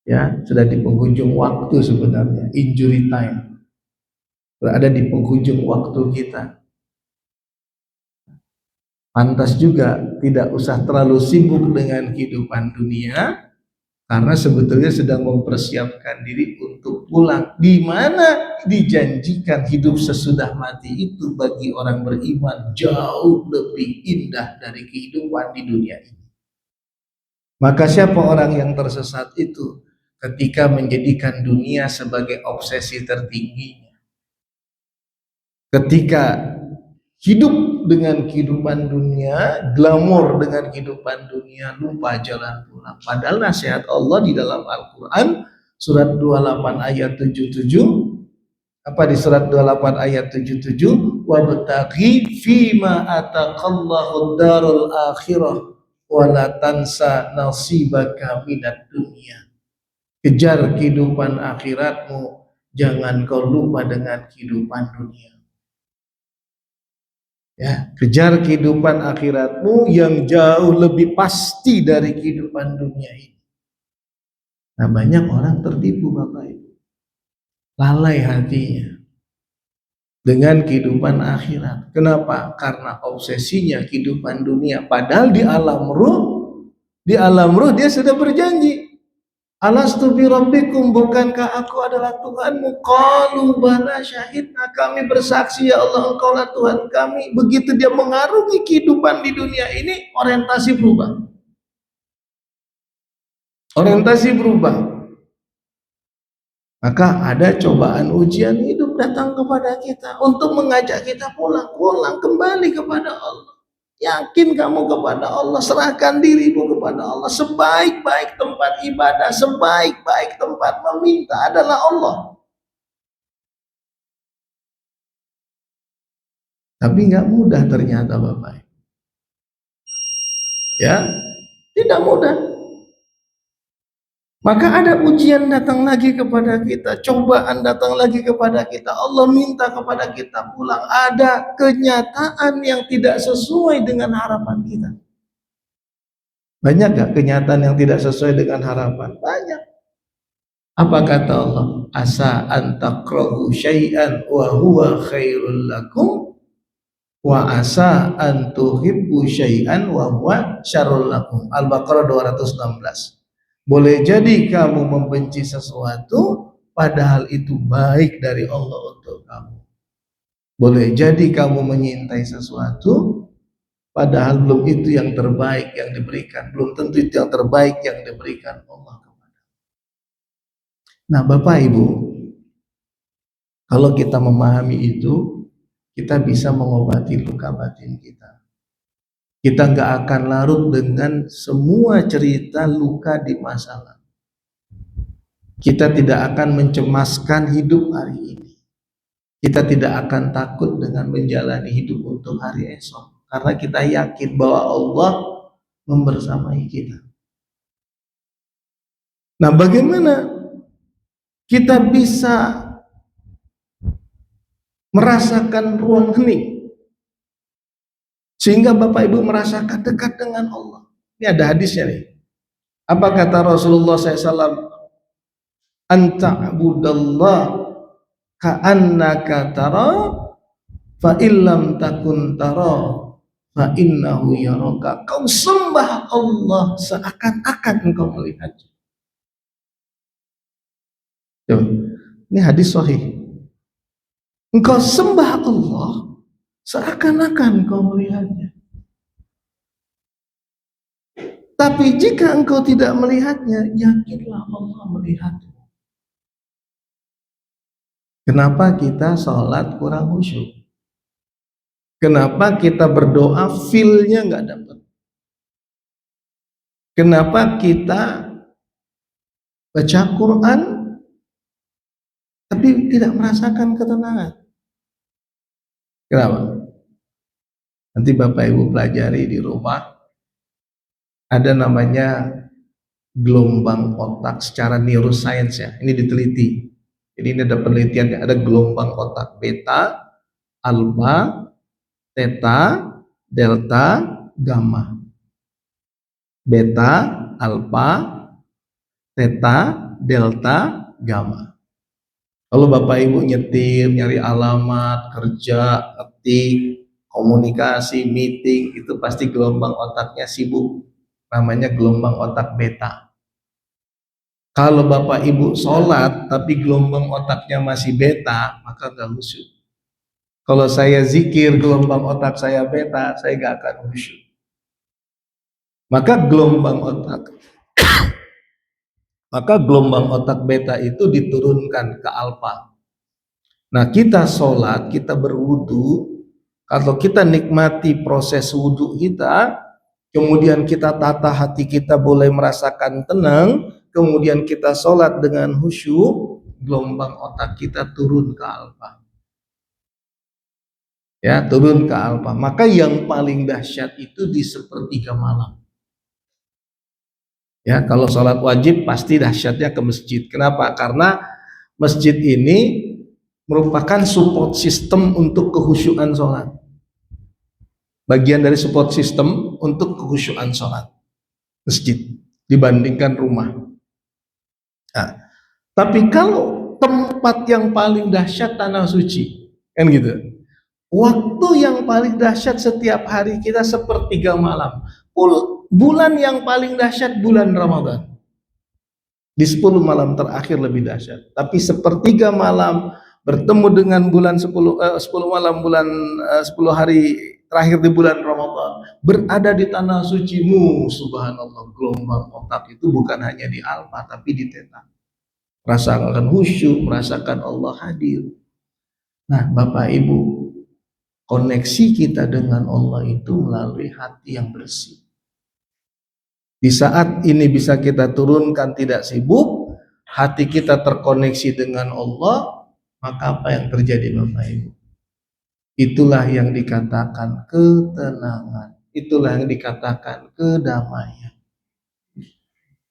ya, sudah di penghujung waktu sebenarnya, injury time, berada di penghujung waktu kita. Pantas juga tidak usah terlalu sibuk dengan kehidupan dunia, karena sebetulnya sedang mempersiapkan diri untuk pulang, di mana dijanjikan hidup sesudah mati itu bagi orang beriman jauh lebih indah dari kehidupan di dunia ini. Maka siapa orang yang tersesat itu ketika menjadikan dunia sebagai obsesi tertingginya, ketika hidup dengan kehidupan dunia, glamor dengan kehidupan dunia, lupa jalan pulang. Padahal nasihat Allah di dalam Al-Quran surat 28 ayat 77, apa di surat 28 ayat 77, wabtaghi fima ataqallahu darul akhirah wala tansa nasibaka minad dunya. Kejar kehidupan akhiratmu, jangan kau lupa dengan kehidupan dunia. Ya, kejar kehidupan akhiratmu yang jauh lebih pasti dari kehidupan dunia ini. Nah, banyak orang tertipu Bapak Ibu, lalai hatinya dengan kehidupan akhirat. Kenapa? Karena obsesinya kehidupan dunia. Padahal di alam ruh dia sudah berjanji, alastu bi rabbikum, bukankah aku adalah Tuhanmu? Qalu bala syahidna, kami bersaksi ya Allah engkaulah Tuhan kami. Begitu dia mengarungi kehidupan di dunia ini, orientasi berubah. Orientasi berubah. Maka ada cobaan ujian hidup datang kepada kita untuk mengajak kita pulang kembali kepada Allah. Yakin kamu kepada Allah, serahkan dirimu kepada Allah. Sebaik-baik tempat ibadah, sebaik-baik tempat meminta adalah Allah. Tapi nggak mudah ternyata Bapak. Ya, tidak mudah. Maka ada ujian datang lagi kepada kita, cobaan datang lagi kepada kita, Allah minta kepada kita pulang. Ada kenyataan yang tidak sesuai dengan harapan kita. Banyak gak kenyataan yang tidak sesuai dengan harapan? Banyak. Apa kata Allah? Asa an takrahu syai'an wa huwa khairul lakum wa asa an tuhibbu syai'an wa huwa syarrul lakum. Al-Baqarah 216. Boleh jadi kamu membenci sesuatu padahal itu baik dari Allah untuk kamu. Boleh jadi kamu menyintai sesuatu padahal belum itu yang terbaik yang diberikan, belum tentu itu yang terbaik yang diberikan Allah kepada. Nah, Bapak Ibu, kalau kita memahami itu, kita bisa mengobati luka batin kita. Kita nggak akan larut dengan semua cerita luka di masa lalu. Kita tidak akan mencemaskan hidup hari ini. Kita tidak akan takut dengan menjalani hidup untuk hari esok. Karena kita yakin bahwa Allah membersamai kita. Nah, bagaimana kita bisa merasakan ruang hening sehingga Bapak Ibu merasakan dekat dengan Allah? Ini ada hadisnya nih. Apa kata Rasulullah SAW? Anta'budallah ka'annaka tara fa illam takun tara fa innahu yaraka. Kau sembah Allah seakan-akan engkau melihatnya. Ini hadis sahih. Engkau sembah Allah seakan-akan engkau melihatnya. Tapi jika engkau tidak melihatnya, yakinlah Allah melihatmu. Kenapa kita sholat kurang khusyuk? Kenapa kita berdoa feel-nya nggak dapat? Kenapa kita baca Quran tapi tidak merasakan ketenangan? Kenapa? Nanti Bapak Ibu pelajari di rumah. Ada namanya gelombang otak secara neuroscience ya. Ini diteliti. Jadi ini ada penelitian, ada gelombang otak beta, alpha, theta, delta, gamma. Beta, alpha, theta, delta, gamma. Kalau Bapak Ibu nyetir, nyari alamat, kerja, ngetik, komunikasi, meeting, itu pasti gelombang otaknya sibuk. Namanya gelombang otak beta. Kalau Bapak Ibu sholat tapi gelombang otaknya masih beta, maka gak khusyuk. Kalau saya zikir gelombang otak saya beta, saya gak akan khusyuk. Maka gelombang otak beta itu diturunkan ke alfa. Nah, kita sholat, kita berwudu, kalau kita nikmati proses wudu kita, kemudian kita tata hati kita boleh merasakan tenang, kemudian kita sholat dengan khusyuk, gelombang otak kita turun ke alfa. Ya, turun ke alfa. Maka yang paling dahsyat itu di sepertiga malam. Ya, kalau sholat wajib pasti dahsyatnya ke masjid. Kenapa? Karena masjid ini merupakan support system untuk kekhusyuan sholat. Bagian dari support system untuk kekhusyuan sholat masjid dibandingkan rumah. Nah, tapi kalau tempat yang paling dahsyat tanah suci, kan gitu. Waktu yang paling dahsyat setiap hari kita sepertiga malam. Bulan yang paling dahsyat bulan Ramadan. Di 10 malam terakhir lebih dahsyat. Tapi sepertiga malam bertemu dengan bulan 10 malam bulan 10 hari terakhir di bulan Ramadan, berada di tanah sucimu, subhanallah, gelombang otak itu bukan hanya di alfa tapi di theta. Merasakan khusyuk, merasakan Allah hadir. Nah, Bapak Ibu, Koneksi kita dengan Allah itu melalui hati yang bersih. Di saat ini bisa kita turunkan tidak sibuk, hati kita terkoneksi dengan Allah, maka apa yang terjadi Bapak Ibu? Itulah yang dikatakan ketenangan, itulah yang dikatakan kedamaian,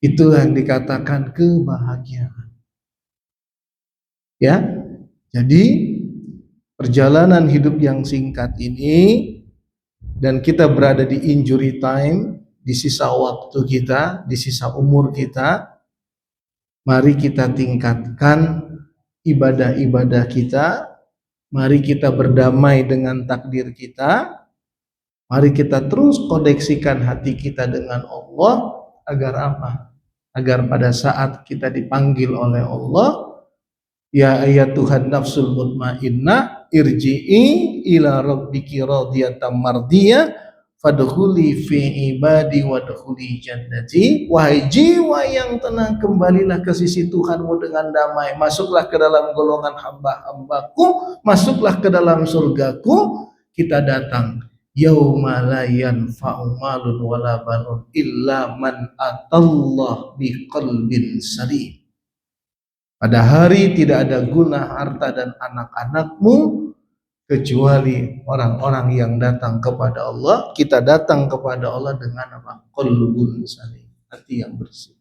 itulah yang dikatakan kebahagiaan. Ya, jadi perjalanan hidup yang singkat ini dan kita berada di injury time, di sisa waktu kita, di sisa umur kita, mari kita tingkatkan ibadah-ibadah kita, mari kita berdamai dengan takdir kita, mari kita terus koneksikan hati kita dengan Allah, agar apa? Agar pada saat kita dipanggil oleh Allah, ya ayyatuhan nafsul mutmainnah irji'i ila rabbiki radiyatan mardiyah fadkhuli fi ibadi wadkhuli jannati. Wahai jiwa yang tenang, kembalilah ke sisi Tuhanmu dengan damai, masuklah ke dalam golongan hamba-hambaku, masuklah ke dalam surgaku. Kita datang yauma la yanfa'u malun wala banun illa man atallah biqalbin salim. Pada hari tidak ada guna harta dan anak-anakmu kecuali orang-orang yang datang kepada Allah. Kita datang kepada Allah dengan apa? Qalbun salim, hati yang bersih.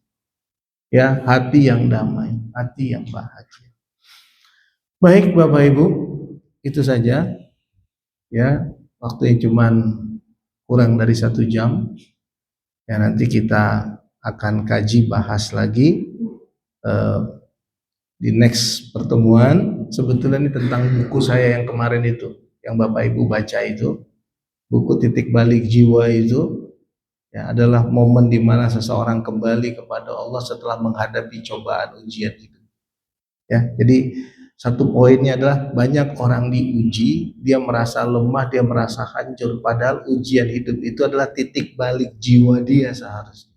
Ya, hati yang damai, hati yang bahagia. Baik Bapak Ibu, itu saja. Ya, waktunya cuman kurang dari 1 jam. Ya, nanti kita akan kaji bahas lagi di next pertemuan. Sebetulnya ini tentang buku saya yang kemarin itu, yang Bapak Ibu baca itu, buku Titik Balik Jiwa itu, ya, adalah momen di mana seseorang kembali kepada Allah setelah menghadapi cobaan ujian itu. Ya, jadi satu poinnya adalah banyak orang diuji, dia merasa lemah, dia merasa hancur, padahal ujian hidup itu adalah titik balik jiwa dia seharusnya.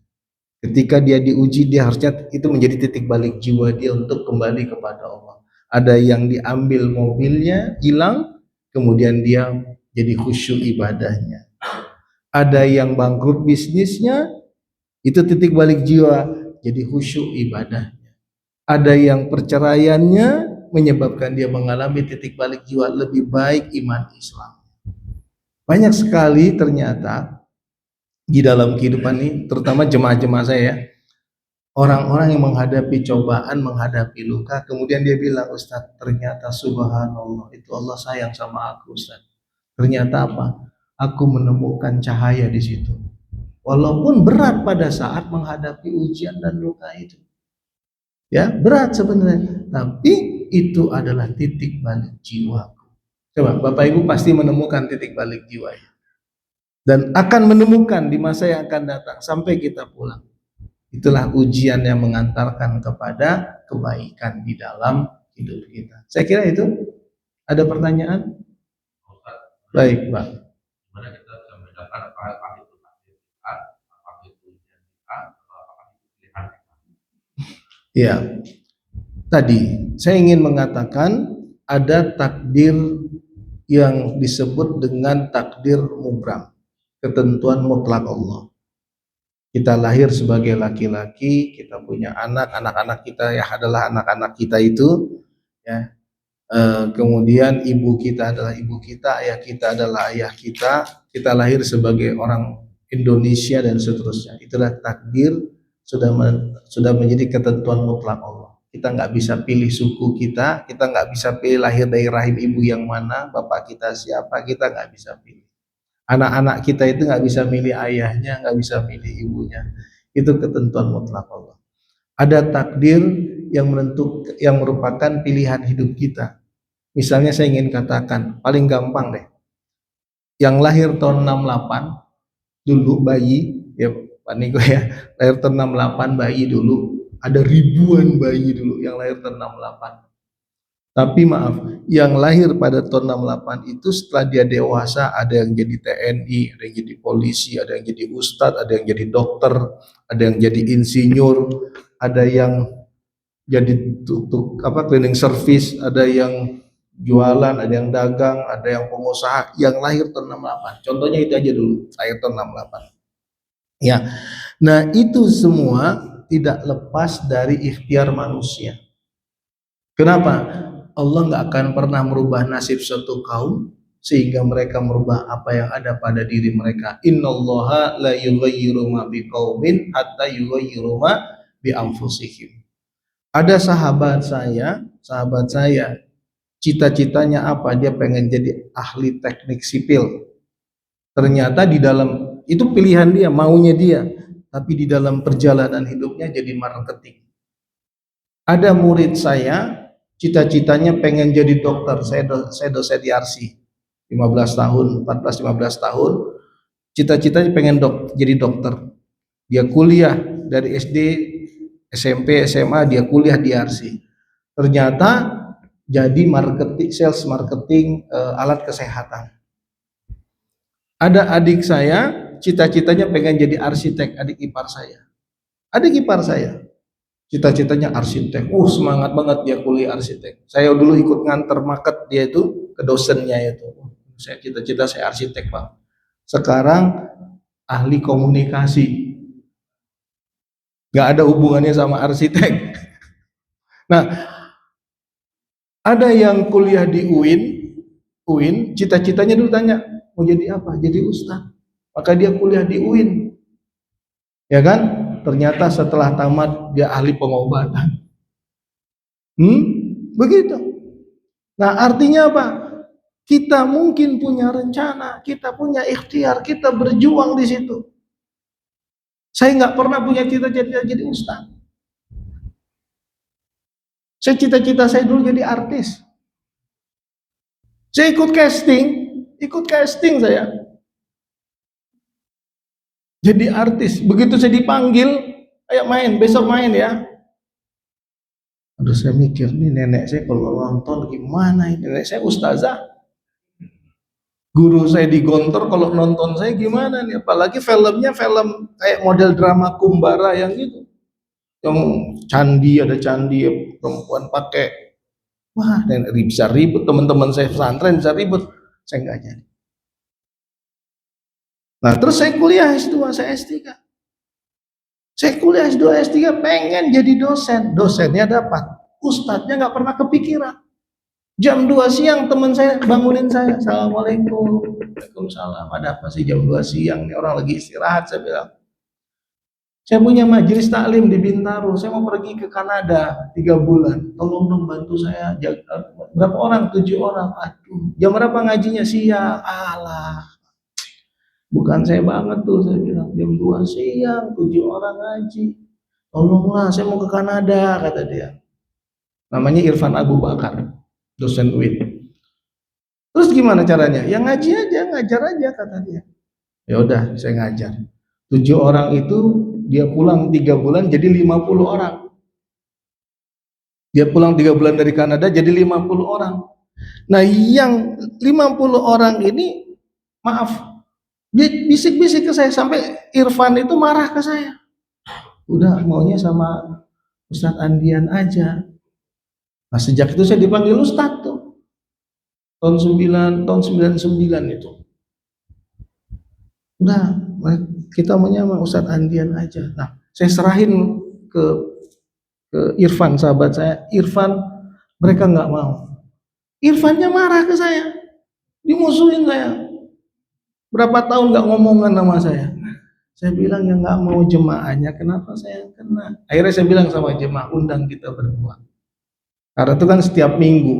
Ketika dia diuji, dia harusnya itu menjadi titik balik jiwa dia untuk kembali kepada Allah. Ada yang diambil mobilnya, hilang, kemudian dia jadi khusyuk ibadahnya. Ada yang bangkrut bisnisnya, itu titik balik jiwa, jadi khusyuk ibadahnya. Ada yang perceraiannya menyebabkan dia mengalami titik balik jiwa, lebih baik iman Islam. Banyak sekali ternyata di dalam kehidupan ini, terutama jemaah-jemaah saya, orang-orang yang menghadapi cobaan, menghadapi luka, kemudian dia bilang, Ustaz, ternyata subhanallah, itu Allah sayang sama aku, Ustaz. Ternyata apa? Aku menemukan cahaya di situ. Walaupun berat pada saat menghadapi ujian dan luka itu. Ya, berat sebenarnya, tapi itu adalah titik balik jiwaku. Coba, Bapak Ibu pasti menemukan titik balik jiwanya. Dan akan menemukan di masa yang akan datang sampai kita pulang. Itulah ujian yang mengantarkan kepada kebaikan di dalam hidup kita. Saya kira itu. Ada pertanyaan? Baik, Pak. Gimana kita bisa membedakan apakah itu takdir kita, apakah itu ujian kita, atau apakah itu pilihan kita? Ya, tadi saya ingin mengatakan ada takdir yang disebut dengan takdir mubram, ketentuan mutlak Allah. Kita lahir sebagai laki-laki, kita punya anak, anak-anak kita ya adalah anak-anak kita itu, ya. Kemudian ibu kita adalah ibu kita, ayah kita adalah ayah kita. Kita lahir sebagai orang Indonesia dan seterusnya. Itulah takdir, sudah menjadi ketentuan mutlak Allah. Kita nggak bisa pilih suku kita nggak bisa pilih lahir dari rahim ibu yang mana, bapak kita siapa, kita nggak bisa pilih. Anak-anak kita itu nggak bisa milih ayahnya, nggak bisa milih ibunya. Itu ketentuan mutlak Allah. Ada takdir yang merupakan pilihan hidup kita. Misalnya saya ingin katakan, paling gampang deh, yang lahir tahun 68 dulu bayi, ya Pak Niko ya, lahir tahun 68 bayi dulu, ada ribuan bayi dulu yang lahir tahun 68. Tapi maaf, yang lahir pada tahun 68 itu setelah dia dewasa, ada yang jadi TNI, ada yang jadi polisi, ada yang jadi ustadz, ada yang jadi dokter, ada yang jadi insinyur, ada yang jadi cleaning service, ada yang jualan, ada yang dagang, ada yang pengusaha yang lahir tahun 68. Contohnya itu aja dulu, lahir tahun 68. Ya. Nah, itu semua tidak lepas dari ikhtiar manusia. Kenapa? Allah nggak akan pernah merubah nasib suatu kaum sehingga mereka merubah apa yang ada pada diri mereka. Innallaha la yughayyiru ma biqaumin hatta yughayyiru ma bi anfusihim. Ada sahabat saya, cita-citanya apa? Dia pengen jadi ahli teknik sipil. Ternyata di dalam itu pilihan dia, maunya dia, tapi di dalam perjalanan hidupnya jadi marketing. Ada murid saya, cita-citanya pengen jadi dokter. Saya dosen di RC 15 tahun, 14-15 tahun. Cita-citanya pengen jadi dokter. Dia kuliah dari SD, SMP, SMA, dia kuliah di RC. Ternyata jadi marketing, sales marketing alat kesehatan. Ada adik saya, cita-citanya pengen jadi arsitek, adik ipar saya. Adik ipar saya, cita-citanya arsitek. Semangat banget dia kuliah arsitek. Saya dulu ikut nganter market dia itu ke dosennya itu. Saya cita-cita saya arsitek, Pak. Sekarang ahli komunikasi. Gak ada hubungannya sama arsitek. Nah, ada yang kuliah di UIN, cita-citanya dulu tanya, mau jadi apa? Jadi ustaz. Maka dia kuliah di UIN. Ya kan? Ternyata setelah tamat dia ahli pengobatan. Begitu. Nah, artinya apa? Kita mungkin punya rencana, kita punya ikhtiar, kita berjuang di situ. Saya nggak pernah punya cita-cita jadi ustaz. Saya cita-cita saya dulu jadi artis. Saya ikut casting saya. Jadi artis. Begitu saya dipanggil, ayo main, besok main ya. Aduh, saya mikir nih nenek saya kalau nonton gimana ini? Nenek saya ustazah. Guru saya digontor kalau nonton saya gimana nih? Apalagi filmnya film kayak model drama Kumbara yang gitu. Yang ada candi perempuan pakai. Wah, nenek bisa ribut, teman-teman saya pesantren bisa ribut. Saya enggak jadi. Nah, terus saya kuliah S2, saya S3. Saya kuliah S2, S3 pengen jadi dosen. Dosennya dapat, ustadznya nggak pernah kepikiran. Jam 2 siang teman saya bangunin saya. Assalamualaikum. Waalaikumsalam. Ada apa sih jam 2 siang? Ini orang lagi istirahat, saya bilang. Saya punya majelis taklim di Bintaro. Saya mau pergi ke Kanada 3 bulan. Tolong dong bantu saya. Berapa orang? 7 orang. Aduh. Jam berapa ngajinya? Siang. Alah. Bukan saya banget tuh, saya bilang. Jam 2 siang, 7 orang ngaji. Tolonglah, saya mau ke Kanada, kata dia. Namanya Irfan Abu Bakar, dosen UIN. Terus gimana caranya? Ya ngaji aja, ngajar aja, kata dia. Ya udah, saya ngajar. 7 orang itu dia pulang 3 bulan jadi 50 orang. Dia pulang 3 bulan dari Kanada jadi 50 orang. Nah, yang 50 orang ini, maaf, bisik-bisik ke saya sampai Irfan itu marah ke saya. Udah maunya sama Ustadz Andian aja. Nah, sejak itu saya dipanggil Ustadz tuh. Tahun 99 itu. Udah, kita maunya sama Ustadz Andian aja. Nah, saya serahin ke Irfan, sahabat saya. Irfan, mereka nggak mau. Irfannya marah ke saya. Dimusuhin saya. Berapa tahun nggak ngomongan sama saya. Saya bilang ya nggak mau jemaahnya, kenapa saya kena? Akhirnya saya bilang sama jemaah, undang kita berdua. Karena itu kan setiap minggu,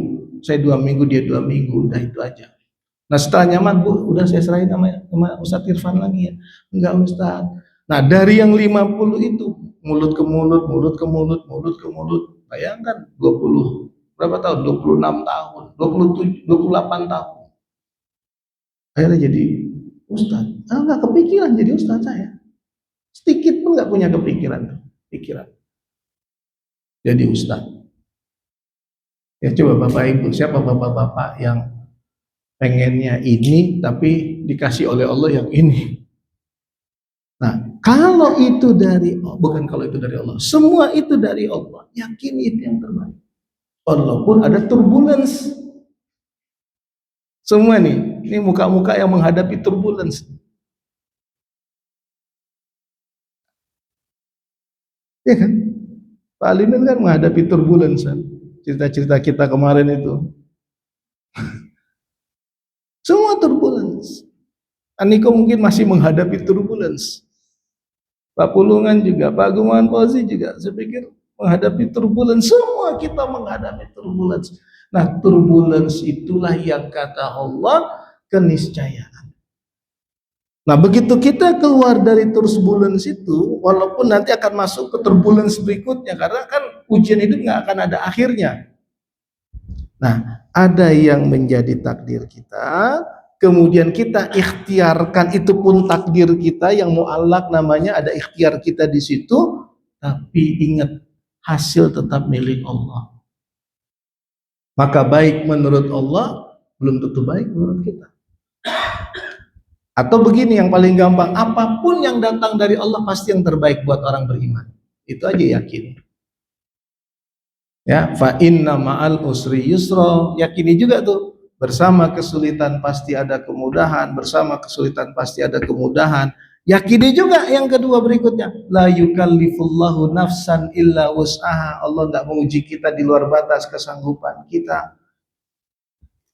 saya 2 minggu, dia 2 minggu, udah itu aja. Nah setelah nyaman, Bu, udah saya serahin sama Ustadz Irfan lagi ya. Enggak Ustadz. Nah dari yang 50 itu, mulut ke mulut, mulut ke mulut, mulut ke mulut. Bayangkan 20, berapa tahun? 26 tahun, 27, 28 tahun. Akhirnya jadi Ustadz. Nggak kepikiran jadi Ustadz saya. Sedikit pun nggak punya pikiran. Jadi Ustadz. Ya coba Bapak Ibu, siapa bapak-bapak yang pengennya ini tapi dikasih oleh Allah yang ini? Nah, kalau itu dari Allah, semua itu dari Allah, yakini itu yang terbaik. Walaupun ada turbulence, Semua nih, ini muka-muka yang menghadapi turbulence. Ya kan? Pak Alimin kan menghadapi turbulence kan? Cerita-cerita kita kemarin itu. Semua turbulence. Aniko mungkin masih menghadapi turbulence. Pak Pulungan juga, Pak Gumawan Fauzi juga, saya pikir menghadapi turbulence. Semua kita menghadapi turbulence. Nah, turbulence itulah yang kata Allah keniscayaan. Nah, begitu kita keluar dari turbulence itu, walaupun nanti akan masuk ke turbulence berikutnya, karena kan ujian hidup nggak akan ada akhirnya. Nah, ada yang menjadi takdir kita, kemudian kita ikhtiarkan, itu pun takdir kita yang mu'allaq namanya, ada ikhtiar kita di situ, tapi ingat hasil tetap milik Allah. Maka baik menurut Allah belum tentu baik menurut kita. Atau begini yang paling gampang, apapun yang datang dari Allah pasti yang terbaik buat orang beriman. Itu aja yakin. Ya, fa inna ma'al usri yusra, yakini juga tuh, bersama kesulitan pasti ada kemudahan, bersama kesulitan pasti ada kemudahan. Yakini juga yang kedua berikutnya, la yukallifullahu nafsan illa wus'aha, Allah enggak menguji kita di luar batas kesanggupan kita.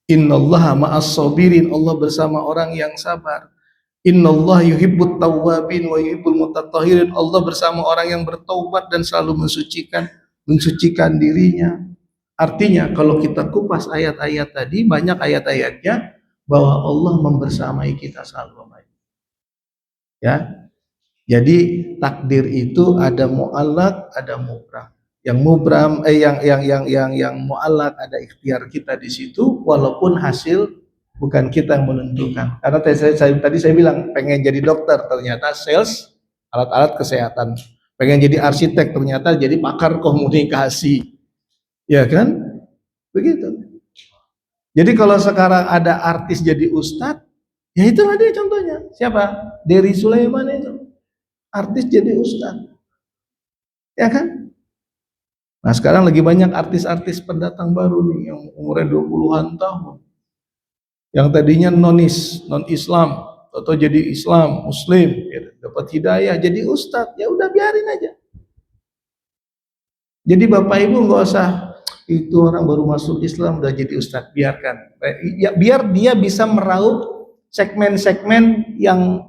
Innallaha ma'as sabirin, Allah bersama orang yang sabar. Innallaha yuhibbut tawwabin wa yuhibbul mutatahhirin, Allah bersama orang yang bertaubat dan selalu mensucikan dirinya. Artinya kalau kita kupas ayat-ayat tadi, banyak ayat-ayatnya bahwa Allah membersamai kita selalu. Ya, jadi takdir itu ada mu'allaq, ada mubram. Yang mubram yang mu'allaq ada ikhtiar kita di situ, walaupun hasil bukan kita yang menentukan. Karena tadi saya bilang pengen jadi dokter, ternyata sales alat-alat kesehatan. Pengen jadi arsitek, ternyata jadi pakar komunikasi. Ya kan? Begitu. Jadi kalau sekarang ada artis jadi ustadz, ya itulah dia contohnya. Siapa? Dery Sulaiman itu. Artis jadi ustadz. Ya kan? Nah, sekarang lagi banyak artis-artis pendatang baru nih yang umurnya 20-an tahun. Yang tadinya non-Islam atau jadi Islam, Muslim, ya, dapat hidayah jadi ustadz, ya udah biarin aja. Jadi Bapak Ibu nggak usah, itu orang baru masuk Islam udah jadi ustadz, biarkan. Ya, biar dia bisa meraup segmen-segmen yang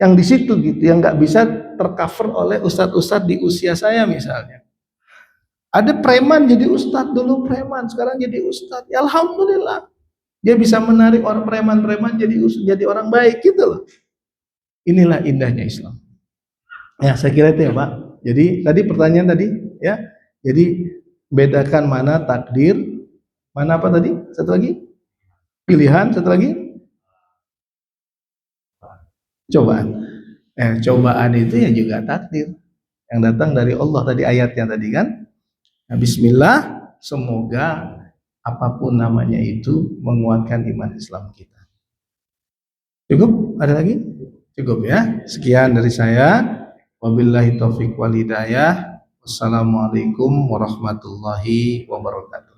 di situ gitu, yang nggak bisa tercover oleh ustadz-ustadz di usia saya misalnya. Ada preman jadi ustadz dulu, preman sekarang jadi ustadz, ya alhamdulillah. Dia bisa menarik orang preman-preman jadi orang baik gitu loh. Inilah indahnya Islam. Ya, saya kira itu ya, Pak. Jadi tadi pertanyaan tadi ya. Jadi bedakan mana takdir, mana apa tadi? Satu lagi? Pilihan, satu lagi? Cobaan. Cobaan itu ya juga takdir yang datang dari Allah, tadi ayatnya tadi kan. Nah, bismillah, semoga apapun namanya itu menguatkan iman Islam kita. Cukup? Ada lagi? Cukup ya. Sekian dari saya. Wabillahi taufiq wal hidayah. Wassalamualaikum warahmatullahi wabarakatuh.